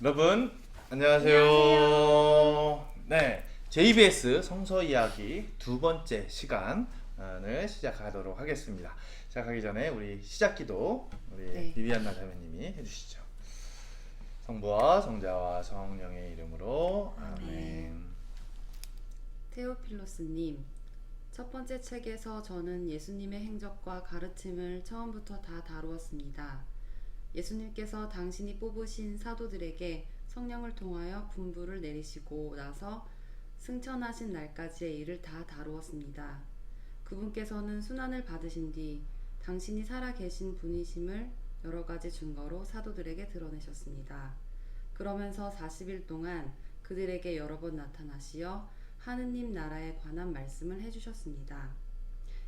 여러분 안녕하세요. 네, JBS 성서 이야기 두 번째 시간을 시작하도록 하겠습니다. 시작하기 전에 우리 시작기도 우리 비비안나 자매님이 해주시죠. 성부와 성자와 성령의 이름으로 아멘. 테오필로스님, 첫 번째 책에서 저는 예수님의 행적과 가르침을 처음부터 다 다루었습니다. 예수님께서 당신이 뽑으신 사도들에게 성령을 통하여 분부를 내리시고 나서 승천하신 날까지의 일을 다 다루었습니다. 그분께서는 순환을 받으신 뒤 당신이 살아계신 분이심을 여러 가지 증거로 사도들에게 드러내셨습니다. 그러면서 40일 동안 그들에게 여러 번 나타나시어 하느님 나라에 관한 말씀을 해주셨습니다.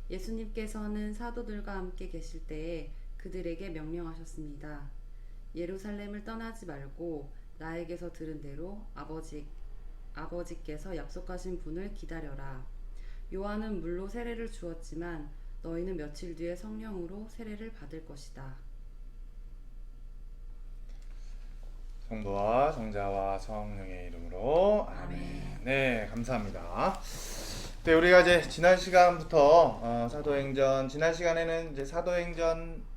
예수님께서는 사도들과 함께 계실 때에 그들에게 명령하셨습니다. 예루살렘을 떠나지 말고 나에게서 들은 대로 아버지께서 약속하신 분을 기다려라. 요한은 물로 세례를 주었지만 너희는 며칠 뒤에 성령으로 세례를 받을 것이다. 성부와 성자와 성령의 이름으로 아멘. 네, 감사합니다. 네, 우리가 이제 지난 시간부터 사도행전, 지난 시간에는 이제 사도행전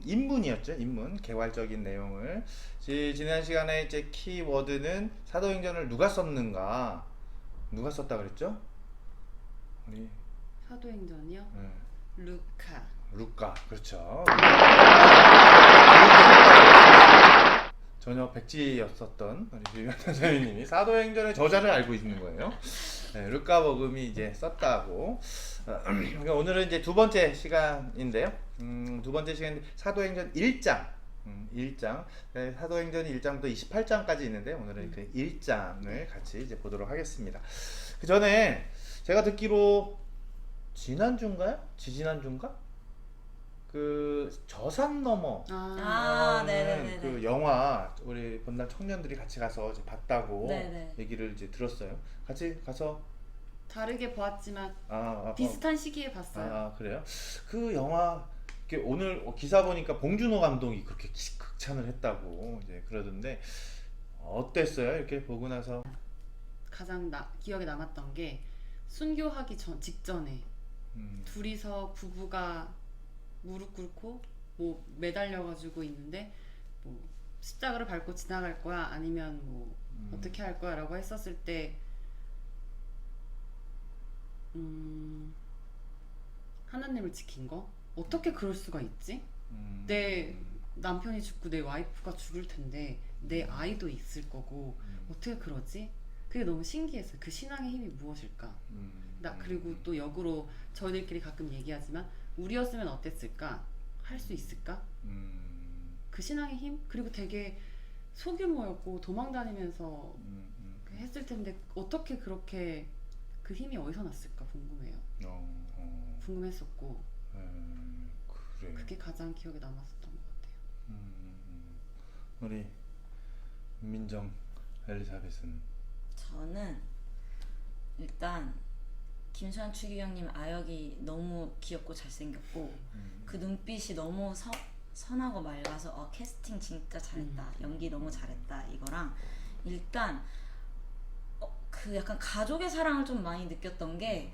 인문이었죠. 인문 개괄적인 내용을. 지난 시간에 이제 키워드는 사도행전을 누가 썼는가, 누가 썼다 그랬죠? 우리 사도행전이요? 루카. 그렇죠. 전혀 백지였었던 우리 비비안 선생님이 사도행전의 저자를 알고 있는 거예요. 네, 루카복음이 이제 썼다고. 그러니까 오늘은 이제 두 번째 시간인데요. 두 번째 시간인데 사도행전 1장. 1장. 네, 사도행전 1장부터 28장까지 있는데 오늘은 그 1장을 같이 이제 보도록 하겠습니다. 그 전에 제가 듣기로 지난주인가요? 지지난주인가? 그 저산 너머 네네네. 그 영화 우리 본당 청년들이 같이 가서 이제 봤다고 네네. 얘기를 이제 들었어요. 같이 가서 다르게 보았지만 비슷한 시기에 봤어요. 그래요? 그 영화 오늘 기사 보니까 봉준호 감독이 그렇게 극찬을 했다고 이제 그러던데 어땠어요? 이렇게 보고 나서 가장 기억에 남았던 게 순교하기 직전에 둘이서 부부가 무릎 꿇고 뭐 매달려가지고 있는데 뭐 십자가를 밟고 지나갈 거야 아니면 뭐 어떻게 할 거야 라고 했었을 때 하나님을 지킨 거? 어떻게 그럴 수가 있지? 내 남편이 죽고 내 와이프가 죽을 텐데 내 아이도 있을 거고 어떻게 그러지? 그게 너무 신기했어요. 그 신앙의 힘이 무엇일까? 그리고 또 역으로 저희들끼리 가끔 얘기하지만 우리였으면 어땠을까? 할 수 있을까? 그 신앙의 힘? 그리고 되게 소규모였고 도망다니면서 했을 텐데 어떻게 그렇게 그 힘이 어디서 났을까 궁금해요. 궁금했었고 그래. 그게 가장 기억에 남았었던 것 같아요. 우리 민정 엘리사벳은 저는 일단 김수환 추기경님 아역이 너무 귀엽고 잘생겼고 그 눈빛이 너무 선하고 맑아서 캐스팅 진짜 잘했다, 연기 너무 잘했다 이거랑 일단 그 약간 가족의 사랑을 좀 많이 느꼈던 게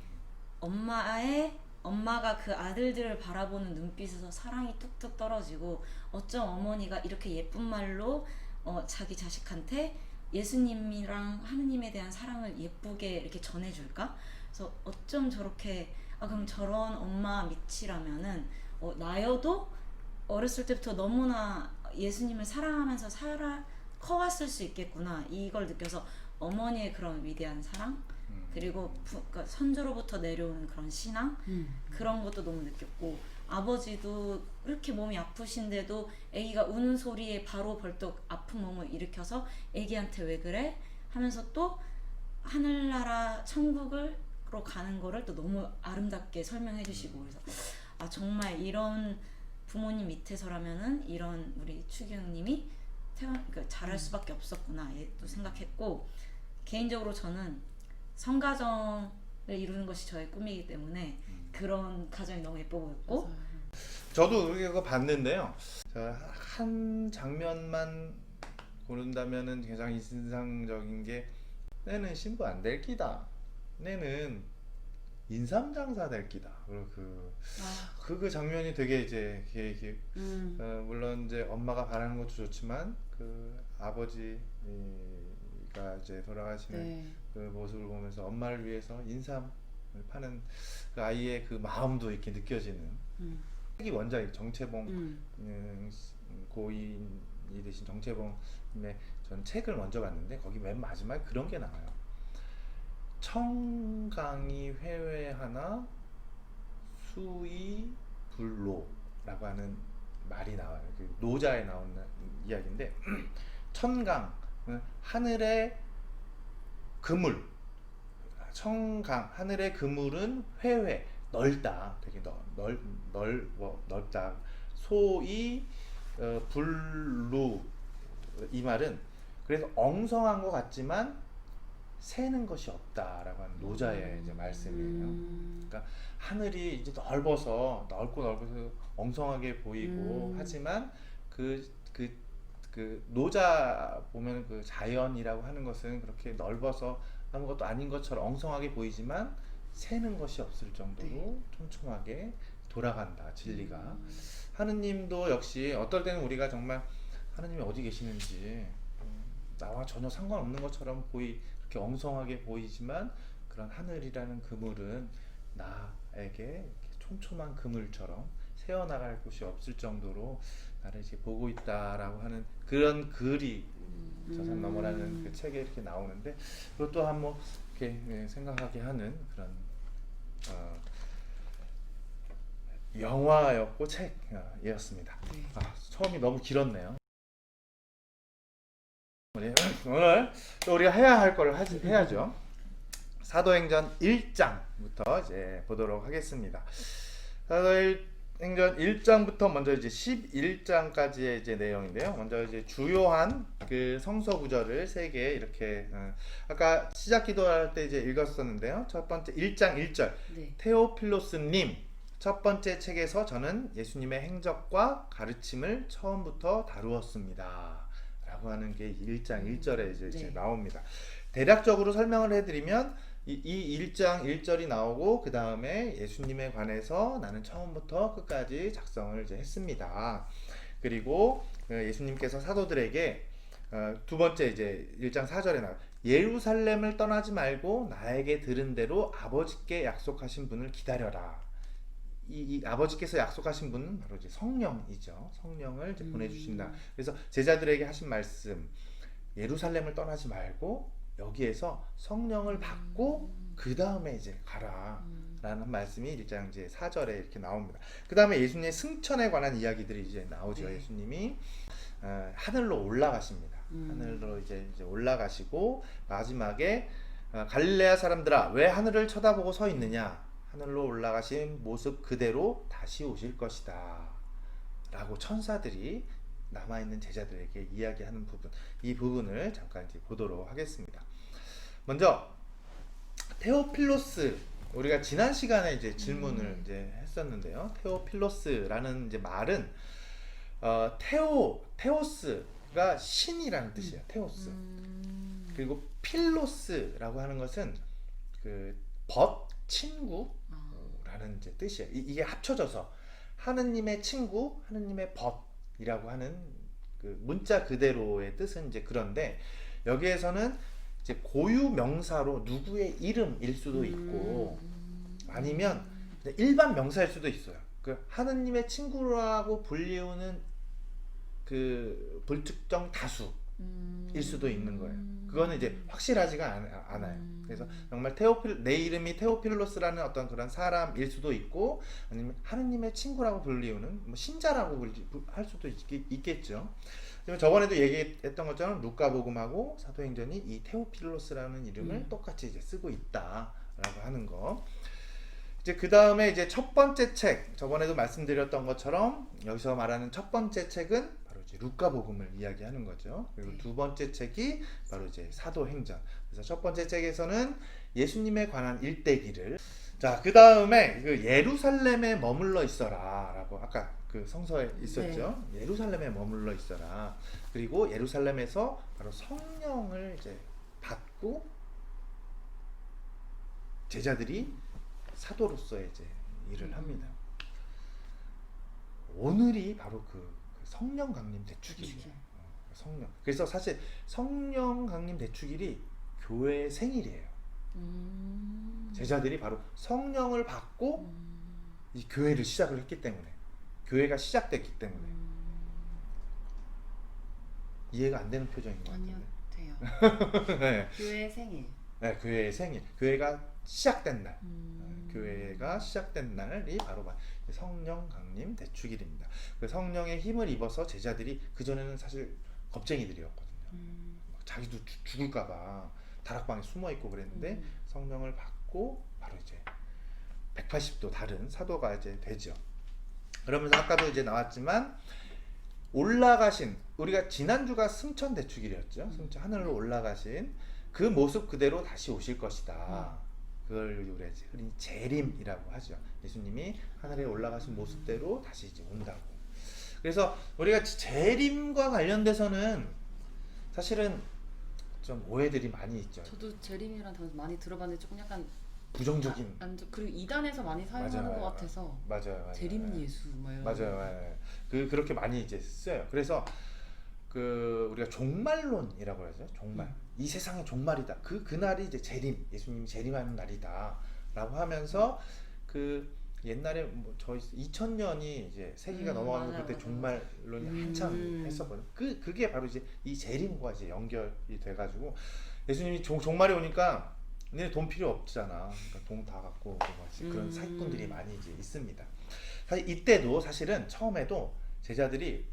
엄마가 그 아들들을 바라보는 눈빛에서 사랑이 뚝뚝 떨어지고 어쩜 어머니가 이렇게 예쁜 말로 자기 자식한테 예수님이랑 하느님에 대한 사랑을 예쁘게 이렇게 전해줄까? 그래서 어쩜 저렇게 그럼 저런 엄마 밑이라면은 나여도 어렸을 때부터 너무나 예수님을 사랑하면서 커왔을 수 있겠구나 이걸 느껴서 어머니의 그런 위대한 사랑 그리고 그러니까 선조로부터 내려오는 그런 신앙 그런 것도 너무 느꼈고 아버지도 이렇게 몸이 아프신데도 아기가 우는 소리에 바로 벌떡 아픈 몸을 일으켜서 아기한테 왜 그래? 하면서 또 하늘나라 천국으로 가는 거를 또 너무 아름답게 설명해 주시고 그래서 정말 이런 부모님 밑에서라면은 이런 우리 추기경님이 그러니까 잘할 수밖에 없었구나 또 생각했고 개인적으로 저는 성가정을 이루는 것이 저의 꿈이기 때문에 그런 가정이 너무 예뻐 보였고 저도 그거 봤는데요. 한 장면만 고른다면은 가장 인상적인 게 내는 신부 안 될 기다. 내는 인삼장사 될 기다. 그리고 그 장면이 되게 이제 물론 이제 엄마가 바라는 것도 좋지만 그 아버지가 이제 돌아가시는 네. 그 모습을 보면서 엄마를 위해서 인삼을 파는 그 아이의 그 마음도 이렇게 느껴지는 책이 원작이 정채봉 고인이 되신 정채봉님의 전 책을 먼저 봤는데 거기 맨 마지막에 그런 게 나와요. 청강이 회외하나 수의 불로라고 하는 말이 나와요. 그 노자에 나오는 이야기인데 천강 하늘의 그물, 청강 하늘의 그물은 회회 넓다, 되게 넓다. 소이 불루, 이 말은 그래서 엉성한 것 같지만 새는 것이 없다라고 하는 노자의 이제 말씀이에요. 그러니까 하늘이 이제 넓고 엉성하게 보이고 하지만 그 노자 보면 그 자연이라고 하는 것은 그렇게 넓어서 아무것도 아닌 것처럼 엉성하게 보이지만 새는 것이 없을 정도로 촘촘하게 돌아간다, 진리가. 하느님도 역시 어떨 때는 우리가 정말 하느님이 어디 계시는지 나와 전혀 상관없는 것처럼 이렇게 엉성하게 보이지만 그런 하늘이라는 그물은 나에게 이렇게 촘촘한 그물처럼 새어나갈 곳이 없을 정도로 나를 이제 보고 있다라고 하는 그런 글이 저산 너머라는 그 책에 이렇게 나오는데 그것도 한번 이렇게 생각하게 하는 그런 영화였고 책이었습니다. 처음이 너무 길었네요. 오늘 또 우리가 해야 할 걸 해야죠. 사도행전 1장부터 이제 보도록 하겠습니다. 사도행전 1장부터 먼저 이제 11장까지의 이제 내용인데요. 먼저 이제 주요한 그 성서 구절을 3개 이렇게 아까 시작 기도할 때 이제 읽었었는데요. 첫 번째 1장 1절. 네. 테오필로스님, 첫 번째 책에서 저는 예수님의 행적과 가르침을 처음부터 다루었습니다. 라고 하는 게 1장 1절에 이제 나옵니다. 대략적으로 설명을 해드리면 이 1장 1절이 나오고 그 다음에 예수님에 관해서 나는 처음부터 끝까지 작성을 이제 했습니다. 그리고 예수님께서 사도들에게 두 번째 이제 1장 4절에 나와요. 예루살렘을 떠나지 말고 나에게 들은 대로 아버지께 약속하신 분을 기다려라. 이 아버지께서 약속하신 분은 바로 이제 성령이죠. 성령을 이제 보내주신다. 그래서 제자들에게 하신 말씀, 예루살렘을 떠나지 말고 여기에서 성령을 받고 그 다음에 이제 가라 라는 말씀이 1장 이제 4절에 이렇게 나옵니다. 그 다음에 예수님의 승천에 관한 이야기들이 이제 나오죠. 예수님이 하늘로 올라가십니다. 하늘로 이제 올라가시고 마지막에 갈릴레아 사람들아 왜 하늘을 쳐다보고 서 있느냐, 하늘로 올라가신 모습 그대로 다시 오실 것이다 라고 천사들이 남아있는 제자들에게 이야기하는 부분, 이 부분을 잠깐 이제 보도록 하겠습니다. 먼저 테오필로스, 우리가 지난 시간에 이제 질문을 이제 했었는데요. 테오필로스라는 이제 말은 테오스가 신이라는 뜻이에요. 테오스. 그리고 필로스라고 하는 것은 그 친구라는 이제 뜻이에요. 이게 합쳐져서 하느님의 친구, 하느님의 벗이라고 하는 그 문자 그대로의 뜻은 이제 그런데 여기에서는 이제 고유 명사로 누구의 이름일 수도 있고 아니면 일반 명사일 수도 있어요. 그 하느님의 친구라고 불리우는 그 불특정 다수일 수도 있는 거예요. 그거는 이제 확실하지가 않아요. 그래서 정말 내 이름이 테오필로스라는 어떤 그런 사람일 수도 있고 아니면 하느님의 친구라고 불리우는 뭐 신자라고 할 수도 있겠죠. 저번에도 얘기했던 것처럼 루카복음하고 사도행전이 이 테오필로스라는 이름을 똑같이 이제 쓰고 있다라고 하는 거. 이제 그 다음에 이제 첫 번째 책, 저번에도 말씀드렸던 것처럼 여기서 말하는 첫 번째 책은 바로 이제 루카복음을 이야기하는 거죠. 그리고 두 번째 책이 바로 이제 사도행전. 그래서 첫 번째 책에서는 예수님에 관한 일대기를, 자, 그 다음에 그 예루살렘에 머물러 있어라라고 아까 그 성서에 있었죠. 예루살렘에 머물러 있어라. 그리고 예루살렘에서 바로 성령을 이제 받고 제자들이 사도로서의 이제 일을 합니다. 오늘이 바로 그 성령 강림 대축일이에요. 성령. 그래서 사실 성령 강림 대축일이 교회의 생일이에요. 제자들이 바로 성령을 받고 이 교회를 시작을 했기 때문에, 교회가 시작됐기 때문에. 이해가 안 되는 표정인 것 아니요, 같은데. 돼요. 네. 교회 생일. 네, 교회의 생일, 교회가 시작된 날, 교회가 시작된 날이 바로 성령 강림 대축일입니다. 그 성령의 힘을 입어서 제자들이, 그 전에는 사실 겁쟁이들이었거든요. 막 자기도 죽을까봐 다락방에 숨어 있고 그랬는데 성령을 받고 바로 이제 180도 다른 사도가 이제 되죠. 그러면서 아까도 이제 나왔지만 올라가신, 우리가 지난주가 승천 대축일이었죠. 승천, 하늘로 올라가신 그 모습 그대로 다시 오실 것이다. 그걸 우리가 이제 흔히 재림이라고 하죠. 예수님이 하늘에 올라가신 모습대로 다시 이제 온다고. 그래서 우리가 재림과 관련돼서는 사실은 좀 오해들이 많이 있죠. 저도 재림이라는 단어 많이 들어봤는데 조금 약간 부정적인. 그리고 이단에서 많이 사용하는 맞아요. 것 같아서. 맞아요. 재림 예수 뭐요. 맞아요. 그렇게 많이 이제 써요. 그래서 그 우리가 종말론이라고 하죠. 종말. 이 세상의 종말이다. 그 날이 이제 재림, 예수님이 재림하는 날이다라고 하면서 그 옛날에 뭐 저희 2000년이 이제 세기가 넘어가는 맞아요, 그때 맞아요. 종말론이 한참 했었거든요. 그게 바로 이제 이 재림과 이제 연결이 돼가지고 예수님이 종말에 오니까 너네 돈 필요 없잖아. 그러니까 돈 다 갖고 오고 그런 사기꾼들이 많이 이제 있습니다. 사실 이때도 사실은 처음에도 제자들이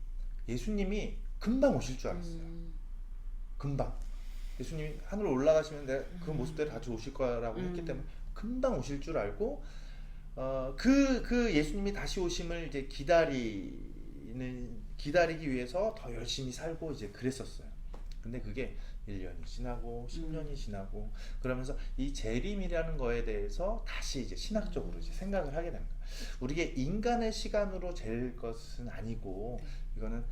예수님이 금방 오실 줄 알았어요. 금방. 예수님이 하늘로 올라가시면 내가 그 모습대로 같이 오실 거라고 했기 때문에 금방 오실 줄 알고 그 예수님이 다시 오심을 이제 기다리기 위해서 더 열심히 살고 이제 그랬었어요. 근데 그게 1년이 지나고 10년이 지나고 그러면서 이 재림이라는 거에 대해서 다시 이제 신학적으로 이제 생각을 하게 됩니다. 우리가 인간의 시간으로 잴 것은 아니고 이거는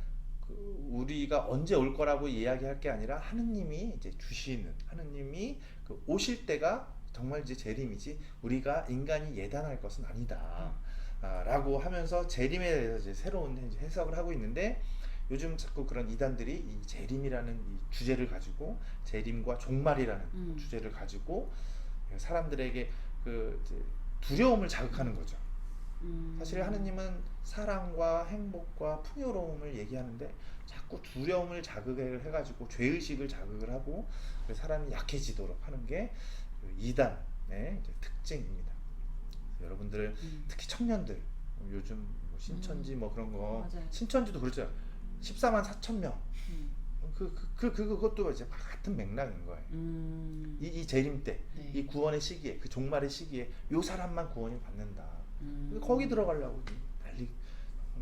우리가 언제 올 거라고 이야기할 게 아니라 하느님이 이제 주시는, 하느님이 그 오실 때가 정말 이제 재림이지 우리가 인간이 예단할 것은 아니다. 라고 하면서 재림에 대해서 이제 새로운 이제 해석을 하고 있는데 요즘 자꾸 그런 이단들이 이 재림이라는 이 주제를 가지고 재림과 종말이라는 주제를 가지고 사람들에게 그 이제 두려움을 자극하는 거죠. 사실 하느님은 사랑과 행복과 풍요로움을 얘기하는데 자꾸 두려움을 자극을 해가지고 죄의식을 자극을 하고 사람이 약해지도록 하는 게 이단의 이제 특징입니다. 여러분들 특히 청년들 요즘 뭐 신천지 뭐 그런 거 맞아요. 신천지도 그렇죠. 14만 4천 명. 그것도 이제 같은 맥락인 거예요. 이 재림 때, 네. 이 구원의 시기에, 그 종말의 시기에 요 사람만 구원을 받는다. 거기 들어가려고 난리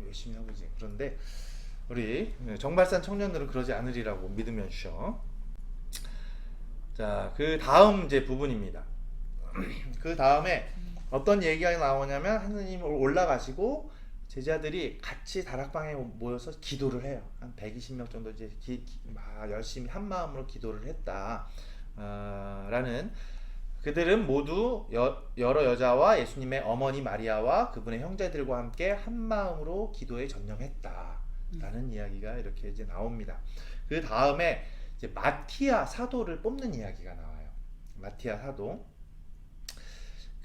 열심히 하고 이제 그런데 우리 정발산 청년들은 그러지 않으리라고 믿으면 쉬어. 자, 그 다음 이제 부분입니다. 그 다음에 어떤 얘기가 나오냐면 하느님 올라가시고 제자들이 같이 다락방에 모여서 기도를 해요. 한 120명 정도 이제 열심히 한 마음으로 기도를 했다. 라는 그들은 모두 여러 여자와 예수님의 어머니 마리아와 그분의 형제들과 함께 한 마음으로 기도에 전념했다라는 이야기가 이렇게 이제 나옵니다. 그 다음에 이제 마티아 사도를 뽑는 이야기가 나와요. 마티아 사도.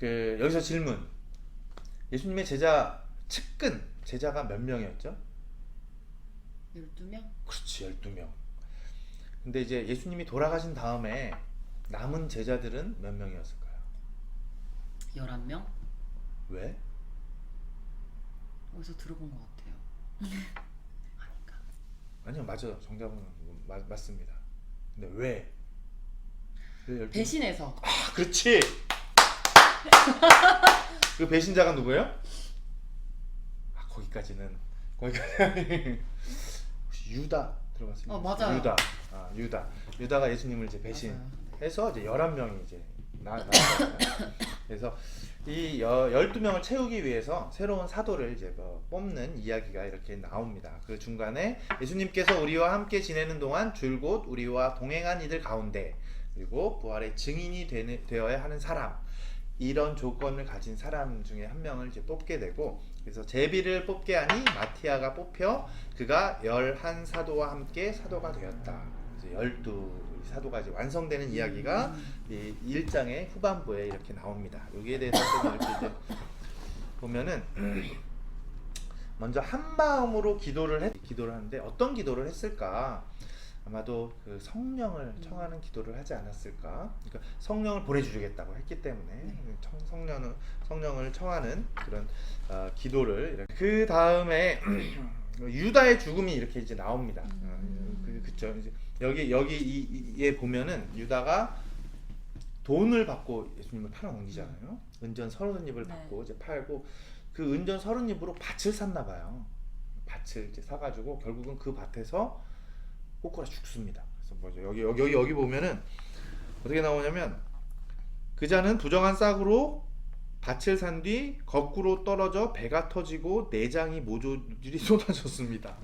여기서 질문. 예수님의 측근 제자가 몇 명이었죠? 12명? 그렇지, 12명. 근데 이제 예수님이 돌아가신 다음에 남은 제자들은 몇 명이었을까요? 11명? 왜? 어디서 들어본 것 같아요. 아닌가? 아니요, 맞아요. 정답은 맞습니다. 근데 왜? 왜 12명? 배신해서. 아, 그렇지. 그 배신자가 누구예요? 아, 거기까지 혹시 유다 들어봤습니까? 맞아요. 유다가 예수님을 이제 배신해서 이제 11명이 이제 나왔어요. 그래서 이 12명을 채우기 위해서 새로운 사도를 이제 뽑는 이야기가 이렇게 나옵니다. 그 중간에 예수님께서 우리와 함께 지내는 동안 줄곧 우리와 동행한 이들 가운데 그리고 부활의 증인이 되어야 하는 사람, 이런 조건을 가진 사람 중에 한 명을 이제 뽑게 되고, 그래서 제비를 뽑게 하니 마티아가 뽑혀 그가 11사도와 함께 사도가 되었다. 이제 12 사도가 이제 완성되는 이야기가 이 1장의 후반부에 이렇게 나옵니다. 여기에 대해서 좀 이렇게 이제 보면은 먼저 한 마음으로 기도를 하는데 어떤 기도를 했을까? 아마도 그 성령을 청하는 기도를 하지 않았을까? 그러니까 성령을 보내주겠다고 했기 때문에 성령을 청하는 그런 기도를 이렇게. 그 다음에 유다의 죽음이 이렇게 이제 나옵니다. 그쵸? 이제 여기에 보면은 유다가 돈을 받고 예수님을 팔아 넘기잖아요. 은전 30입을 받고 이제 팔고 그 은전 30입으로 밭을 샀나 봐요. 밭을 이제 사가지고 결국은 그 밭에서 꼬꾸라 죽습니다. 그래서 뭐죠? 여기 보면은 어떻게 나오냐면 그 자는 부정한 싹으로 밭을 산 뒤 거꾸로 떨어져 배가 터지고 내장이 모조리 쏟아졌습니다.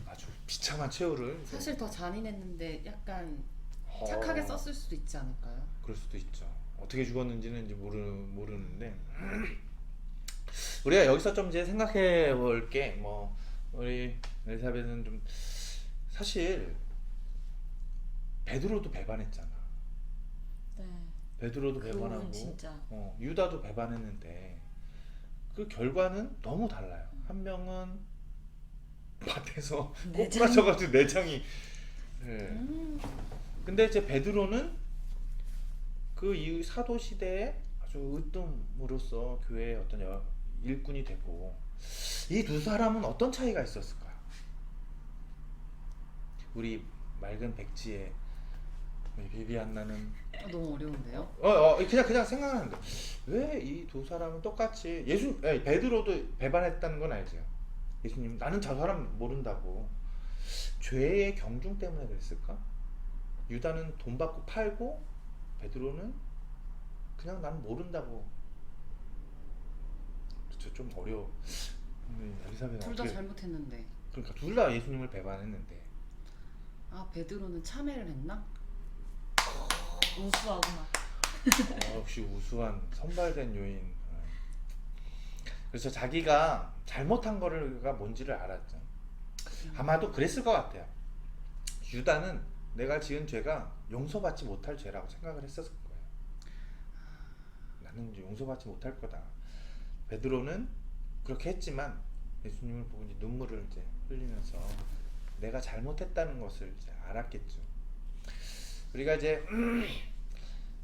아주 비참한 최후를. 사실 더 잔인했는데 약간 착하게 썼을 수도 있지 않을까요? 그럴 수도 있죠. 어떻게 죽었는지는 이제 모르는데 우리가 여기서 좀 이제 생각해 볼 게 뭐 우리 엘사벳은 좀 사실 베드로도 배반했잖아. 네. 베드로도 그 배반하고 부분 진짜. 유다도 배반했는데 그 결과는 너무 달라요. 한 명은 밭에서 내장. 꼬꾸라져가지고 내장이. 네. 근데 이제 베드로는 그 이후 사도 시대에 아주 으뜸으로서 교회의 어떤 일꾼이 되고, 이 두 사람은 어떤 차이가 있었을까요? 우리 맑은 백지에 비비안나는 너무 어려운데요? 그냥 생각하는데 왜 이 두 사람은 똑같이 베드로도 배반했다는 건 알죠. 예수님 나는 저 사람 모른다고. 죄의 경중 때문에 그랬을까? 유다는 돈 받고 팔고 베드로는 그냥 난 모른다고. 그쵸, 좀 어려워. 엘리사벳 둘 다 잘못했는데. 그러니까 둘 다 예수님을 배반했는데. 베드로는 참회를 했나? 우수하고 막. 역시 우수한 선발된 요인. 그래서 자기가 잘못한 거가 뭔지를 알았죠. 아마도 그랬을 것 같아요. 유다는 내가 지은 죄가 용서받지 못할 죄라고 생각을 했었을 거예요. 나는 이제 용서받지 못할 거다. 베드로는 그렇게 했지만 예수님을 보고 이제 눈물을 이제 흘리면서 내가 잘못했다는 것을 이제 알았겠죠. 우리가 이제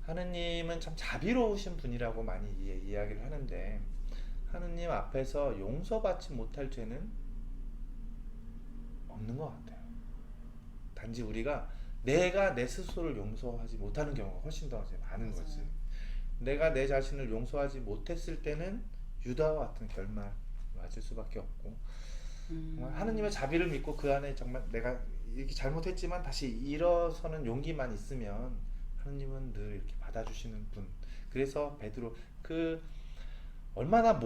하느님은 참 자비로우신 분이라고 많이 이야기를 하는데, 하느님 앞에서 용서받지 못할 죄는 없는 것 같아요. 단지 우리가 내가 내 스스로를 용서하지 못하는 경우가 훨씬 더 많은 거지. 내가 내 자신을 용서하지 못했을 때는 유다와 같은 결말 맞을 수밖에 없고, 하느님의 자비를 믿고 그 안에 정말 내가 이렇게 잘못했지만 다시 일어서는 용기만 있으면 하느님은 늘 이렇게 받아주시는 분. 그래서 베드로 얼마나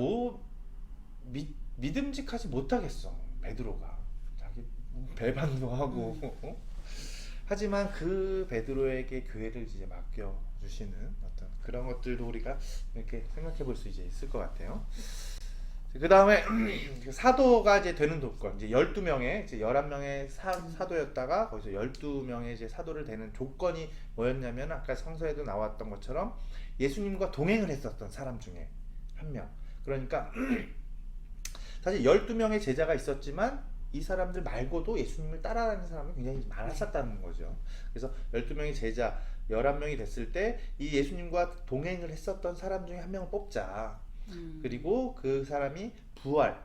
믿음직하지 못하겠어. 베드로가 자기 배반도 하고 하지만 그 베드로에게 교회를 이제 맡겨 주시는 어떤 그런 것들도 우리가 이렇게 생각해 볼 수 이제 있을 것 같아요. 그 다음에 사도가 이제 되는 조건, 이제 12명의 이제 11명의 사도였다가 거기서 12명의 이제 사도를 되는 조건이 뭐였냐면, 아까 성서에도 나왔던 것처럼 예수님과 동행을 했었던 사람 중에 한 명. 그러니까 사실 12명의 제자가 있었지만 이 사람들 말고도 예수님을 따라가는 사람이 굉장히 많았었다는 거죠. 그래서 12명의 제자 11명이 됐을 때 이 예수님과 동행을 했었던 사람 중에 한 명을 뽑자. 그리고 그 사람이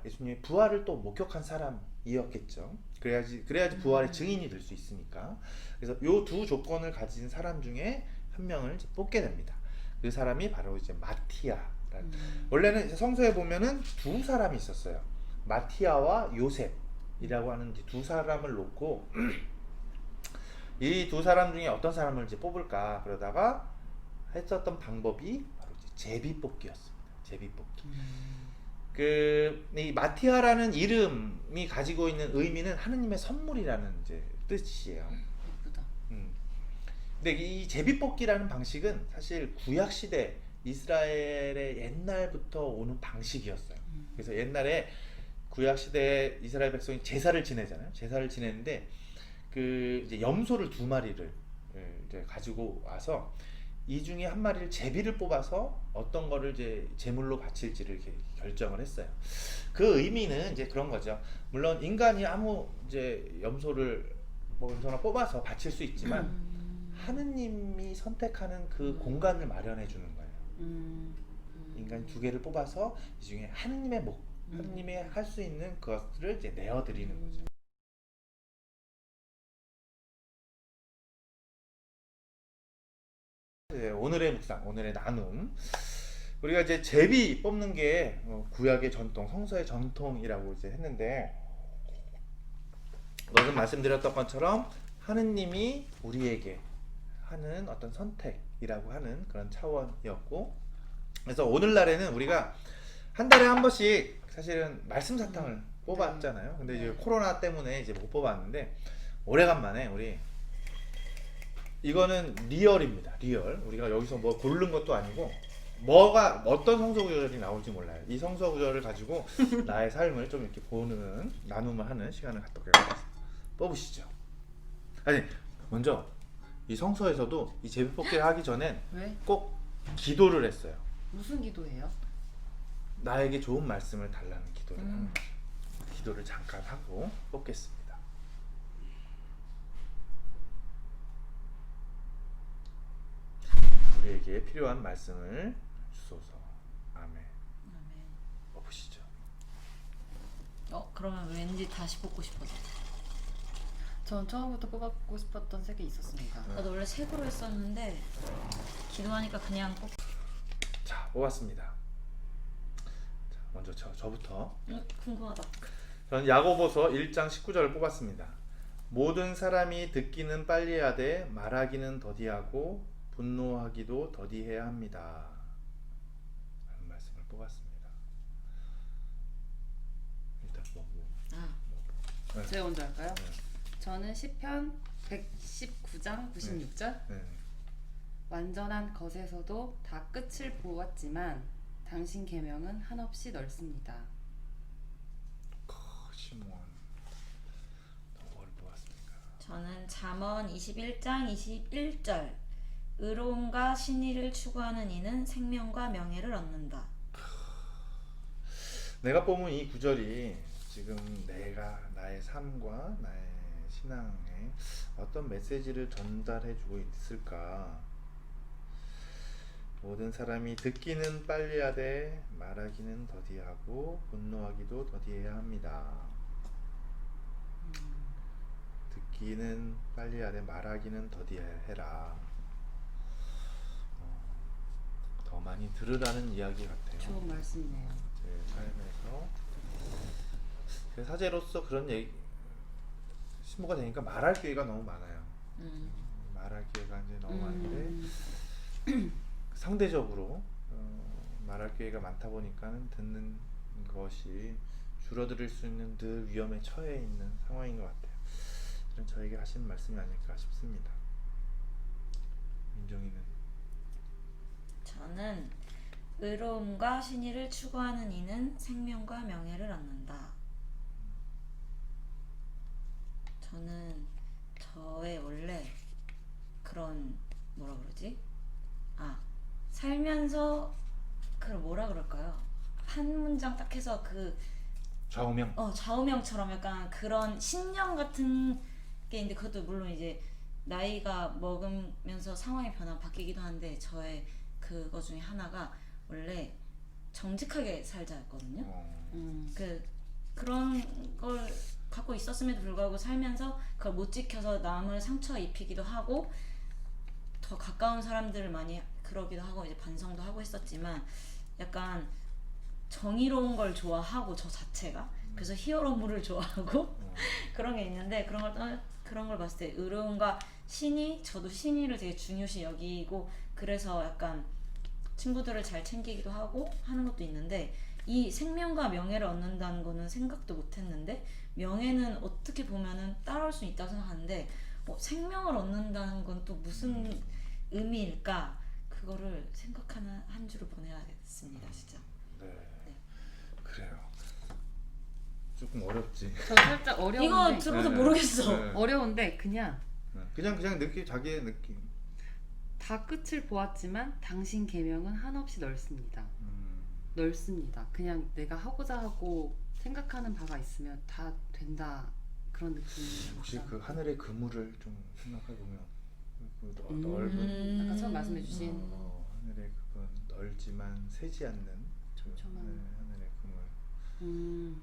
예수님의 부활을 또 목격한 사람이었겠죠. 그래야지 부활의 증인이 될 수 있으니까. 그래서 요 두 조건을 가진 사람 중에 한 명을 이제 뽑게 됩니다. 그 사람이 바로 이제 마티아라는. 원래는 성서에 보면은 두 사람이 있었어요. 마티아와 요셉이라고 하는 이제 두 사람을 놓고 이 두 사람 중에 어떤 사람을 이제 뽑을까 그러다가 했었던 방법이 바로 이제 제비 뽑기였습니다. 제비 뽑기. 이 마티아라는 이름이 가지고 있는 의미는 하느님의 선물이라는 이제 뜻이에요. 예쁘다. 근데 이 제비 뽑기라는 방식은 사실 구약 시대 이스라엘의 옛날부터 오는 방식이었어요. 그래서 옛날에 구약 시대에 이스라엘 백성이 제사를 지내잖아요. 제사를 지내는데 그 이제 염소를 2마리를 이제 가지고 와서 이 중에 한 마리를 제비를 뽑아서 어떤 거를 이제 제물로 바칠지를 이렇게 결정을 했어요. 그 의미는 이제 그런 거죠. 물론 인간이 아무 이제 염소를 뭐 염소나 뽑아서 바칠 수 있지만 하느님이 선택하는 그 공간을 마련해 주는 거예요. 인간이 2개를 뽑아서 이 중에 하느님의 하느님이 할 수 있는 것들을 이제 내어 드리는 거죠. 네, 오늘의 묵상, 오늘의 나눔. 우리가 이제 제비 뽑는 게 구약의 전통, 성서의 전통이라고 이제 했는데, 방금 말씀드렸던 것처럼 하느님이 우리에게 하는 어떤 선택이라고 하는 그런 차원이었고, 그래서 오늘날에는 우리가 한 달에 한 번씩 사실은 말씀 사탕을 뽑았잖아요. 근데 이제 코로나 때문에 이제 못 뽑았는데 오래간만에 우리 이거는 리얼입니다. 리얼. 우리가 여기서 뭐 고른 것도 아니고 뭐가 어떤 성서 구절이 나올지 몰라요. 이 성서 구절을 가지고 나의 삶을 좀 이렇게 보는 나눔을 하는 시간을 갖도록 해보겠습니다. 뽑으시죠. 아니 먼저 이 성서에서도 이 제비 뽑기를 하기 전엔 왜? 꼭 기도를 했어요. 무슨 기도예요? 나에게 좋은 말씀을 달라는 기도를 하는 거죠. 기도를 잠깐 하고 뽑겠습니다. 우리에게 필요한 말씀을 주소서. 아멘. 아멘. 뽑으시죠. 그러면 왠지 다시 뽑고 싶어져. 전 처음부터 뽑고 싶었던 색이 있었습니다. 나도 원래 색으로 했었는데 기도하니까 그냥 뽑. 자, 뽑았습니다. 자, 먼저 저부터. 궁금하다. 저는 야고보서 1장 19절을 뽑았습니다. 모든 사람이 듣기는 빨리 하되 말하기는 더디하고 분노하기도 더디해야 합니다. 라는 말씀을 뽑았습니다. 일단 네. 제가 먼저 할까요? 네. 저는 시편 119장 96절 네. 완전한 것에서도 다 끝을 보았지만 당신 계명은 한없이 넓습니다. 시몬 뭘 뽑았습니까? 저는 잠언 21장 21절 의로움과 신의를 추구하는 이는 생명과 명예를 얻는다. 내가 뽑은 이 구절이 지금 내가 나의 삶과 나의 신앙에 어떤 메시지를 전달해주고 있을까? 모든 사람이 듣기는 빨리하되 말하기는 더디하고 분노하기도 더디해야 합니다. 듣기는 빨리하되 말하기는 더디해라. 더 많이 들으라는 이야기 같아요. 좋은 말씀이네요. 제 삶에서 제 사제로서 그런 얘기 신부가 되니까 말할 기회가 너무 많아요. 말할 기회가 이제 너무 많은데 상대적으로 말할 기회가 많다 보니까는 듣는 것이 줄어들 수 있는 늘 위험에 처해 있는 상황인 것 같아요. 저는 저에게 하신 말씀이 아닐까 싶습니다. 민정이는? 저는 의로움과 신의를 추구하는 이는 생명과 명예를 얻는다. 저는 저의 원래 그런 뭐라 그러지? 살면서 그걸 뭐라 그럴까요? 한 문장 딱 해서 그 좌우명? 좌우명처럼 약간 그런 신념 같은 게 있는데 그것도 물론 이제 나이가 먹으면서 상황의 변화 바뀌기도 한데 저의 그거 중에 하나가 원래 정직하게 살자였거든요. 그런 걸 갖고 있었음에도 불구하고 살면서 그걸 못 지켜서 남을 상처 입히기도 하고 더 가까운 사람들을 많이 그러기도 하고 이제 반성도 하고 했었지만 약간 정의로운 걸 좋아하고 저 자체가 그래서 히어로물을 좋아하고 그런 게 있는데 그런 걸 봤을 때 의로움과 신의 저도 신의를 되게 중요시 여기고 그래서 약간 친구들을 잘 챙기기도 하고 하는 것도 있는데 이 생명과 명예를 얻는다는 거는 생각도 못했는데 명예는 어떻게 보면은 따라올 수 있다고 생각하는데 생명을 얻는다는 건 또 무슨 의미일까 그거를 생각하는 한 주를 보내야겠습니다 진짜. 네. 그래요. 조금 어렵지. 저 살짝 어려운데 이거 들어서 네. 모르겠어. 네. 어려운데 그냥 그냥 느낌 자기의 느낌. 다 끝을 보았지만 당신 계명은 한없이 넓습니다. 넓습니다. 그냥 내가 하고자 하고 생각하는 바가 있으면 다 된다 그런 느낌입니다. 혹시 그 하늘의 그물을 좀 생각해 보면 그 넓은 아까 처음 말씀해주신 하늘의 그건 넓지만 새지 않는 촘촘한. 하늘의 그물.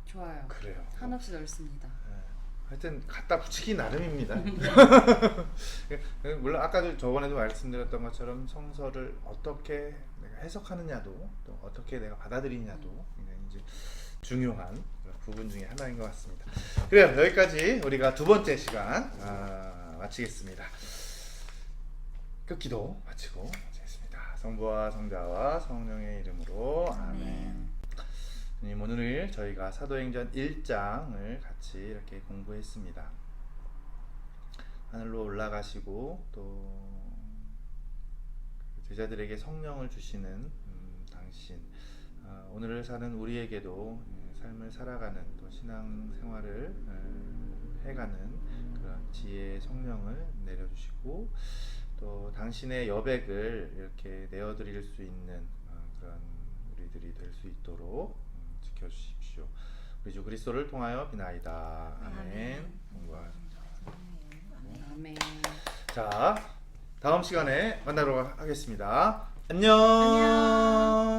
좋아요. 그래요. 한없이 넓습니다. 하여튼 갖다 붙이기 나름입니다. 물론 아까도 저번에도 말씀드렸던 것처럼 성서를 어떻게 내가 해석하느냐도 또 어떻게 내가 받아들이냐도 굉장히 이제 중요한 그런 부분 중에 하나인 것 같습니다. 그래요. 여기까지 우리가 두 번째 시간 마치겠습니다. 기도 마치고 마치겠습니다. 성부와 성자와 성령의 이름으로 아멘. 주님, 오늘 저희가 사도행전 1장을 같이 이렇게 공부했습니다. 하늘로 올라가시고 또 제자들에게 성령을 주시는 당신, 오늘을 사는 우리에게도 삶을 살아가는 또 신앙 생활을 해가는 그런 지혜의 성령을 내려주시고 또 당신의 여백을 이렇게 내어드릴 수 있는 그런 우리들이 될 수 있도록 지켜주십시오. 우리 주 그리스도를 통하여 비나이다. 아멘. 공부하. 아멘. 자, 다음 시간에 만나도록 하겠습니다. 안녕.